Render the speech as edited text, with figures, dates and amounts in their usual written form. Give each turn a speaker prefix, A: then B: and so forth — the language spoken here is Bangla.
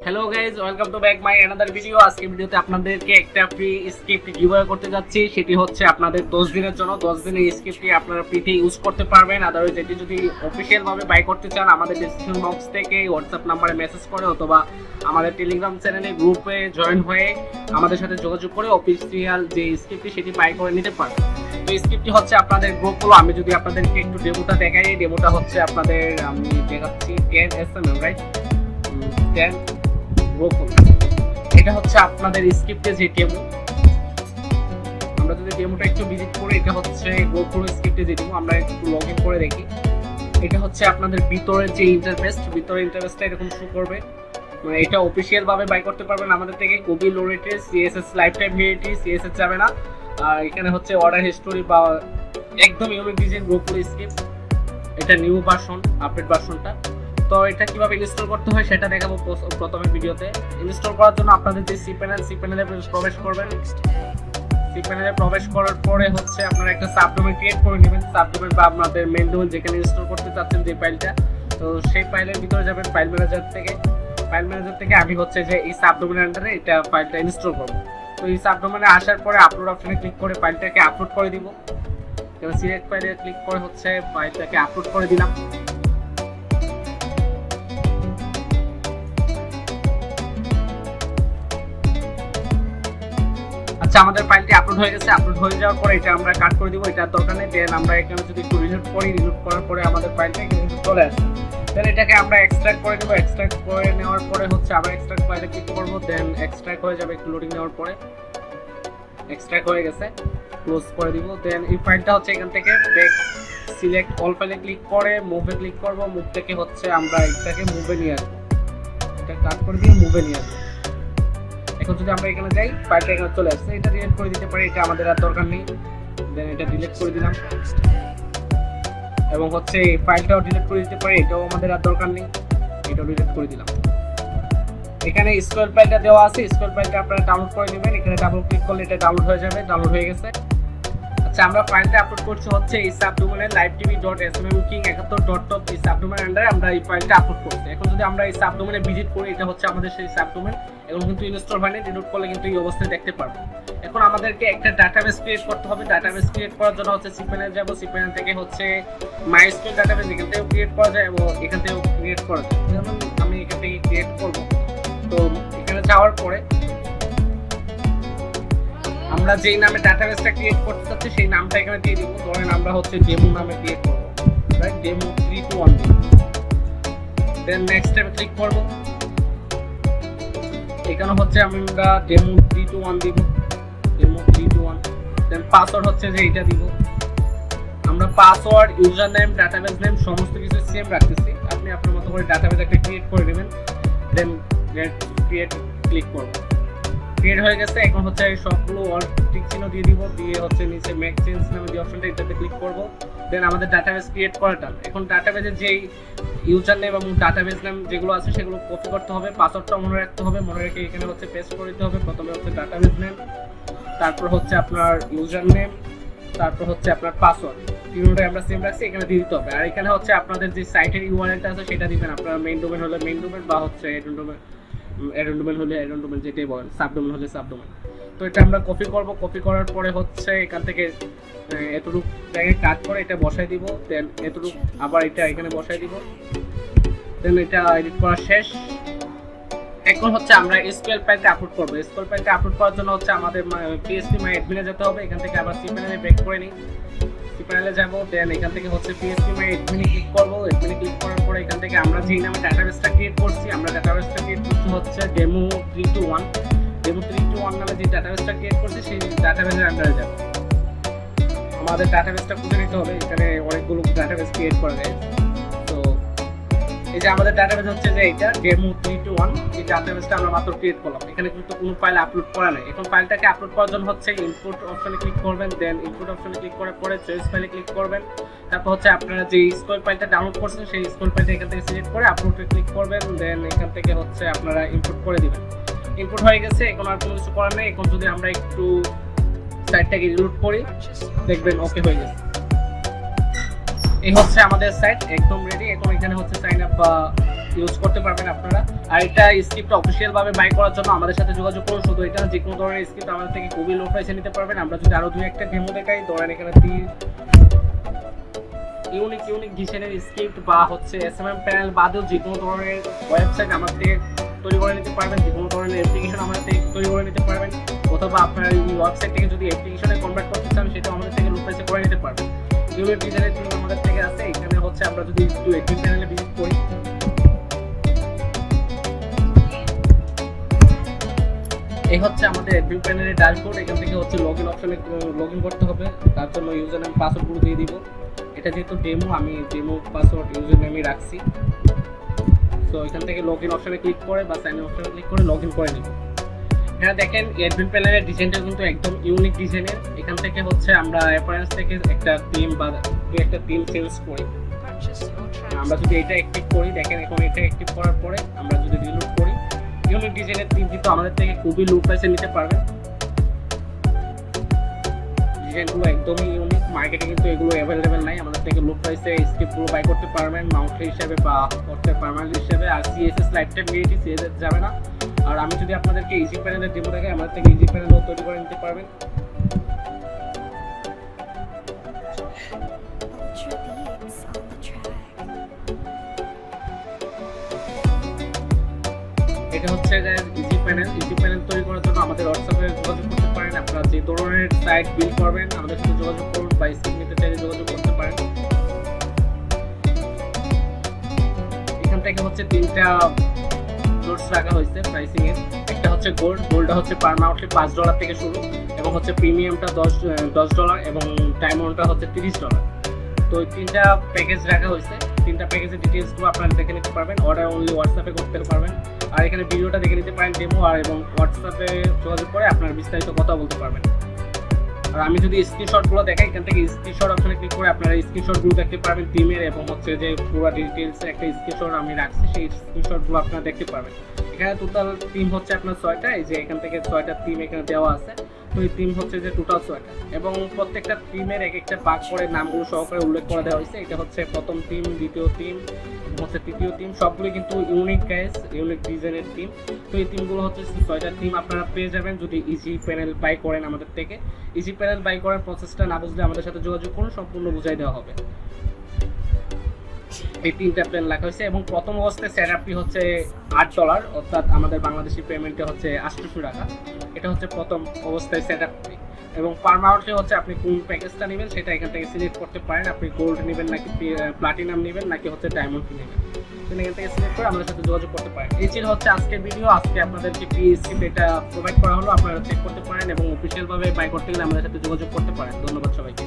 A: Hello guys, welcome to back my another video. আজকে ভিডিওতে আপনাদেরকে একটা ফ্রি স্ক্রিপ্ট গিভঅ্যাওয়ে করতে যাচ্ছি। সেটি হচ্ছে আপনাদের 10 দিনের জন্য। 10 দিনের স্ক্রিপ্টটি আপনারা ফ্রিতে ইউজ করতে পারবেন। আদারওয়াইজ এটি যদি অফিসিয়াল ভাবে বাই করতে চান, আমাদের ডেসক্রিপশন বক্স থেকে হোয়াটসঅ্যাপ নাম্বারে মেসেজ করে অথবা আমাদের টেলিগ্রাম চ্যানেলে গ্রুপে জয়েন হয়ে আমাদের সাথে যোগাযোগ করে অফিসিয়াল যে স্ক্রিপ্টটি সেটি বাই করে নিতে পারবেন। তো স্ক্রিপ্টটি হচ্ছে আপনাদের গ্রুপগুলো। আমি যদি আপনাদেরকে একটু ডেমোটা দেখাই, ডেমোটা হচ্ছে আপনাদের আমি দেখাচ্ছি 10 SMM, রাইট? 10 এটা হচ্ছে আপনাদের স্ক্রিপ্টে যে ডেমো। আমরা যদি ডেমোটা একটু ভিজিট করি, এটা হচ্ছে গোপুর স্ক্রিপ্টে যে ডেমো। আমরা একটু লগইন করে দেখি। এটা হচ্ছে আপনাদের ভিতরে যে ইন্টারফেসটা এরকম শো করবে। মানে এটা অফিশিয়াল ভাবে বাই করতে পারবেন আমাদের থেকে। খুবই লো রেটে, CSS life time validity, CSS যাবে না। আর এখানে হচ্ছে অর্ডার হিস্টোরি বা একদম ইউনিক ডিজাইন গোপুর স্ক্রিপ্ট। এটা নিউ ভার্সন, আপডেট ভার্সনটা। তো এটা কিভাবে ইনস্টল করতে হয় সেটা দেখাবো প্রথমে ভিডিওতে। ইনস্টল করার জন্য আপনাদের যে সি প্যানেলে প্রবেশ করবেন। সি প্যানেলে প্রবেশ করার পরে হচ্ছে আপনারা একটা সাবডোমেন ক্রিয়েট করে নেবেন। সাবডোমেন বা আপনাদের মেইন ডোমেন যেখানে ইনস্টল করতে চাচ্ছেন যে ফাইলটা, তো সেই ফাইলের ভিতরে যাবেন ফাইল ম্যানেজার থেকে আমি হচ্ছে যে এই সাবডোমেনের আন্ডারে এটা ফাইলটা ইনস্টল করব। তো এই সাবডোমেনে আসার পরে আপলোড অপশনে ক্লিক করে ফাইলটাকে আপলোড করে দিব। এবার সিলেক্ট ফাইলে ক্লিক করে হচ্ছে ফাইলটাকে আপলোড করে দিলাম। আচ্ছা, আমাদের ফাইলটি আপলোড হয়ে গেছে। আপলোড হয়ে যাওয়ার পরে এটা আমরা কাট করে দিব, এটা দরকার নেই। দেন আমরা এখানে যদি একটু রিলোড করার পরে আমাদের ফাইলটা কিন্তু চলে আসে। দেন এটাকে আমরা এক্সট্রাক্ট করে নেব। এক্সট্রাক্ট করে নেওয়ার পরে হচ্ছে আমরা এক্সট্রাক্ট ফাইলে ক্লিক করব। দেন এক্সট্রাক্ট হয়ে যাবে, একটু লোডিং নেওয়ার পরে এক্সট্রাক্ট হয়ে গেছে, ক্লোজ করে দিব। দেন এই ফাইলটা হচ্ছে এখান থেকে ব্যাক সিলেক্ট অল ফাইলে ক্লিক করে মুভে ক্লিক করব। মুভ থেকে হচ্ছে আমরা এটাকে মুভে নিয়ে আসবো। এটা কাট করে দিয়ে মুভে নিয়ে আসবো। এখন যদি আমরা এখানে যাই, ফাইলটা এখানে চলে আসছে। এটা ডিলিট করে দিতে পারি, এটা আমাদের আর দরকার নেই। দেন এটা ডিলিট করে দিলাম এবং হচ্ছে এই ফাইলটাও ডিলিট করে দিতে পারি, এটাও আমাদের আর দরকার নেই। এটাও ডিলিট করে দিলাম। এখানে স্কোয়ার ফাইলটা দেওয়া আছে, স্কোয়ার ফাইলটা আপনারা ডাউনলোড করে নেবেন। এখানে ডাবল ক্লিক করলে এটা ডাউনলোড হয়ে যাবে। ডাউনলোড হয়ে গেছে। আচ্ছা, আমরা ফাইলটা আপলোড করছি হচ্ছে এই সাবডোমেনে livetv.smmking71.top এই সাবডোমেনের আন্ডারে আমরা এই ফাইলটা আপলোড করছি। এখন যদি আমরা এই সাবডোমেনে ভিজিট করি, এটা হচ্ছে আমাদের সেই সাবডোমেন। এখন কিন্তু ইনস্টল হয়নি, ডাউনলোড করলে কিন্তু এই অবস্থায় দেখতে পারবো। এখন আমাদেরকে একটা ডাটাবেস ক্রিয়েট করতে হবে। ডাটাবেস ক্রিয়েট করার জন্য হচ্ছে সি প্যানেল যাব। সি প্যানেল থেকে হচ্ছে মাইস্কুয়েল ডাটাবেস এখান থেকেও ক্রিয়েট করা যায় এবং এখান থেকেও ক্রিয়েট করা যায়। যেমন আমি এখান থেকে ক্রিয়েট করব। তো এখানে যাওয়ার পরে আমরা যেই নামে ডাটাবেসটা ক্রিয়েট করতে চাচ্ছি সেই নামটা এখানে দিয়ে দিব। ধরেন আমরা হচ্ছে ডেমো নামে ক্রিয়েট করব, রাইট? ডেমো 321 দিব। দেন নেক্সট স্টেপে ক্লিক করব। এখানে হচ্ছে আমরা ডেমো 321 দিব, ডেমো 321। দেন পাসওয়ার্ড হচ্ছে যে এটা দিব। আমরা password, user name, database name সমস্ত কিছু সেম রাখতেছি। আপনি আপনার মতো করে ডাটাবেস একটা ক্রিয়েট করে নেবেন। দেন ক্রিয়েট ক্লিক করব। ক্রিয়েট হয়ে গেছে। এখন হচ্ছে সবগুলো টিক চিহ্ন দিয়ে দিব, দিয়ে হচ্ছে নিচে মেক চেঞ্জ নামে যে অপশনটা, এটাতে ক্লিক করব। দেন আমাদের ডাটাবেস ক্রিয়েট করাটা, এখন ডাটাবেসের যেই ইউজার নেম এবং ডাটাবেস নেম যেগুলো আছে সেগুলো কপি করতে হবে। পাসওয়ার্ডটা মনে রাখতে হবে, মনে রেখে এখানে হচ্ছে পেস্ট করে দিতে হবে। প্রথমে হচ্ছে ডাটাবেস নেম, তারপর হচ্ছে আপনার ইউজার নেম, তারপর হচ্ছে আপনার পাসওয়ার্ড। তিনটাই আমরা সেম রাখছি, এখানে দিয়ে দিতে হবে। আর এখানে হচ্ছে আপনাদের যে সাইটের ইউআরএলটা আছে সেটা দিবেন। আপনার মেইন ডোমেন হলে মেইন ডোমেন বা হচ্ছে অ্যাডন ডোমেন হলে অ্যাডন ডোমেন, যেটাই বলেন, সাবডোমেন হলে সাবডোমেন। তো এটা আমরা কপি করব। কপি করার পরে হচ্ছে এখান থেকে এতটুকু জায়গায় কাট করে এটা বসাই দিব। দেন এতটুকু আবার এটা এখানে বসাই দিব। দেন এটা এডিট করা শেষ। এখন হচ্ছে আমরা এসকিউএল ফাইলটা আপলোড করব। এসকিউএল ফাইলটা আপলোড করার জন্য হচ্ছে আমাদের পিএসপি মাই অ্যাডমিনে যেতে হবে। এখান থেকে আবার সি প্যানেলে ব্রেক করে নিই, সি প্যানেলে যাব। দেন এখান থেকে হচ্ছে পিএসপি মাই অ্যাডমিনে ক্লিক করব। অ্যাডমিনে ক্লিক করার পরে এখান থেকে আমরা যেই নামে ডাটাবেসটা ক্রিয়েট করছি, আমরা ডাটাবেসটা ক্রিয়েট করছি হচ্ছে ডেমো 321। ডেমো 321 নামে যে ডাটাবেসটা ক্রিয়েট করছি সেই ডাটাবেসের আন্ডারে যাব। আমাদের ডাটাবেসটা খুঁজে নিতে হবে। এখানে অনেকগুলো ডাটাবেস ক্রিয়েট করা যায়। তো এই যে আমাদের ডাটাবেস হচ্ছে যে এটা ডেমো 321, এই ডাটাবেসটা আমরা মাত্র ক্রিয়েট করলাম। এখানে কিন্তু কোনো ফাইল আপলোড করা নাই। এখন ফাইলটাকে আপলোড করার জন্য হচ্ছে ইনপুট অপশনে ক্লিক করবেন। দেন ইনপুট অপশনে ক্লিক করার পরে চয়েস ফাইলে ক্লিক করবেন। তারপর হচ্ছে আপনারা যে স্কোয়ার ফাইলটা ডাউনলোড করছেন সেই স্কোয়ার ফাইলটা এখান থেকে সিলেক্ট করে আপলোডে ক্লিক করবেন। দেন এখান থেকে হচ্ছে আপনারা ইনপুট করে দিবেন। ইনপুট হয়ে গেছে, এখন আর কোনো কিছু করার নেই। এখন যদি আমরা একটু সাইটটাকে রিলোড করি, দেখবেন ওকে হয়ে গেছে। এই হচ্ছে আমাদের সাইট একদম রেডি। এখন এখানে হচ্ছে সাইন আপ বা ইউজ করতে পারবেন আপনারা। আর এটা স্ক্রিপ্ট অফিসিয়াল ভাবে বাই করার জন্য আমাদের সাথে যোগাযোগ করুন। শুধু এটা যে কোনো ধরনের স্ক্রিপ্ট আমাদের থেকে খুবই লো প্রাইসে নিতে পারবেন। আমরা যদি আরো দুই একটা ডেমো দেখাই, ধরেন এখানে ইউনিক ডিজাইনের স্ক্রিপ্ট বা হচ্ছে এসএমএম প্যানেল বাদেও যে কোনো ধরনের ওয়েবসাইট আমাদের থেকে তৈরি করে নিতে পারবেন, যে কোনো ধরনের অ্যাপ্লিকেশন আমাদের থেকে তৈরি করে নিতে পারবেন, অথবা আপনার এই ওয়েবসাইট থেকে যদি অ্যাপ্লিকেশনে কনভার্ট করতে চান সেটাও আমাদের থেকে লো প্রাইসে করে নিতে পারবেন। ইউনিক ডিজাইনের টিম আমাদের থেকে আছে। এখানে হচ্ছে আমরা যদি একটু অ্যাডমিন প্যানেলে ভিজিট করি, এই হচ্ছে আমাদের অ্যাডমিন প্যানেলের ড্যাশবোর্ড। এখান থেকে হচ্ছে লগইন অপশনে লগইন করতে হবে। তার জন্য ইউজার নেম পাসওয়ার্ড গুলো দিয়ে দিব। এটা যেহেতু ডেমো, আমি ডেমো পাসওয়ার্ড ইউজার নেমই রাখছি। তো এখান থেকে লগইন অপশনে ক্লিক করে বা সাইন ইন অপশনে ক্লিক করে লগইন করে নিব। এখানে দেখেন অ্যাডমিন প্যানেলের ডিজাইনটা কিন্তু একদম ইউনিক ডিজাইনের। এখান থেকে হচ্ছে আমরা অ্যাপিয়ারেন্স থেকে একটা থিম বা একটা থিম চেঞ্জ করি। আমরা যদি এটা অ্যাক্টিভ করি, দেখেন এখন এটা অ্যাক্টিভ করার পরে আমরা যদি রিলোড করি, ইউনিক ডিজাইনের থিম কিন্তু আমাদের থেকে খুবই লো প্রাইসে নিতে পারবেন। ডিজাইনগুলো একদমই ইউনিক, মার্কেটে কিন্তু এগুলো অ্যাভেলেবেল নাই। আমাদের থেকে লো প্রাইসে স্ক্রিপ্টগুলো বাই করতে পারবেন মাউন্টলি হিসেবে বা করতে পারমানেন্ট হিসেবে। আর CSS lifetime guarantee, CSS যাবে না। আর আমি যদি আপনাদেরকে ইজি প্যানেলের ডেমো দেখাই, আমাদের থেকে ইজি প্যানেলও তৈরি করে নিতে পারবেন। এটা হচ্ছে ইজি প্যানেল। ইজি প্যানেল তৈরি করার জন্য আমাদের হোয়াটসঅ্যাপে যোগাযোগ করতে পারেন। আপনারা যে ধরনের সাইট বিল্ড করবেন আমাদের সাথে যোগাযোগ করুন বা স্ক্রিন নিতে চাইলে যোগাযোগ করতে পারেন। এখান থেকে হচ্ছে তিনটা নোটস রাখা হয়েছে প্রাইসিং এর। একটা হচ্ছে গোল্ডটা হচ্ছে পার মান্থলি $5 থেকে শুরু, এবং হচ্ছে প্রিমিয়ামটা $10 এবং ডায়মন্ডটা হচ্ছে $30। তো এই তিনটা প্যাকেজ রাখা হয়েছে। তিনটা প্যাকেজের ডিটেইলসগুলো আপনারা দেখে নিতে পারবেন। অর্ডার অনলি হোয়াটসঅ্যাপে করতে পারবেন। আর এখানে ভিডিওটা দেখে নিতে পারেন ডেমো, আর এবং হোয়াটসঅ্যাপে যোগাযোগ করে আপনারা বিস্তারিত কথা বলতে পারবেন। আর আমি যদি স্ক্রিনশটগুলো দেখাই, এখান থেকে স্ক্রিনশট অপশনে ক্লিক করে আপনারা স্ক্রিনশটগুলো দেখতে পারবেন টিমের, এবং হচ্ছে যে পুরো ডিটেইলস একটা স্ক্রিনশট আমি রাখছি, সেই স্ক্রিনশটগুলো আপনারা দেখতে পারবেন। এখানে টোটাল টিম হচ্ছে আপনার 6টা, এই যে এখান থেকে 6টা টিম এখানে দেওয়া আছে। তো এই টিম হচ্ছে যে টোটাল 6টা, এবং প্রত্যেকটা টিমের এক একটা ভাগ করে নামগুলো সহকারে উল্লেখ করে দেওয়া হয়েছে। এটা হচ্ছে প্রথম টিম, দ্বিতীয় টিম, হচ্ছে তৃতীয় টিম, সবগুলো কিন্তু ইউনিক গাইস, ইউনিক ডিজাইনের টিম। তো এই টিমগুলো হচ্ছে 6টা টিম আপনারা পেয়ে যাবেন যদি ইজি প্যানেল বাই করেন আমাদের থেকে। ইজি প্যানেল বাই করার প্রসেসটা না বুঝলে আমাদের সাথে যোগাযোগ করুন, সম্পূর্ণ বুঝাই দেওয়া হবে। এই তিনটা প্ল্যান লেখা হয়েছে, এবং প্রথম অবস্থায় সেটআপ ফি হচ্ছে $8, অর্থাৎ আমাদের বাংলাদেশি পেমেন্টে হচ্ছে 800 টাকা। এটা হচ্ছে প্রথম অবস্থায় সেটআপ ফি। এবং পার্মানেন্টলি হচ্ছে আপনি কোন প্যাকেজটা নেবেন সেটা এখান থেকে সিলেক্ট করতে পারেন। আপনি গোল্ড নেবেন নাকি প্লাটিনাম নেবেন নাকি হচ্ছে ডায়মন্ড নেবেন, সেটা এখান থেকে সিলেক্ট করে আমাদের সাথে যোগাযোগ করতে পারেন। এই ছিল হচ্ছে আজকের ভিডিও। আজকে আপনাদেরকে স্ক্রিপ্ট এটা প্রোভাইড করা হলো, আপনারা চেক করতে পারেন এবং অফিসিয়াল ভাবে বাই করতে গেলে আমাদের সাথে যোগাযোগ করতে পারেন। ধন্যবাদ সবাইকে।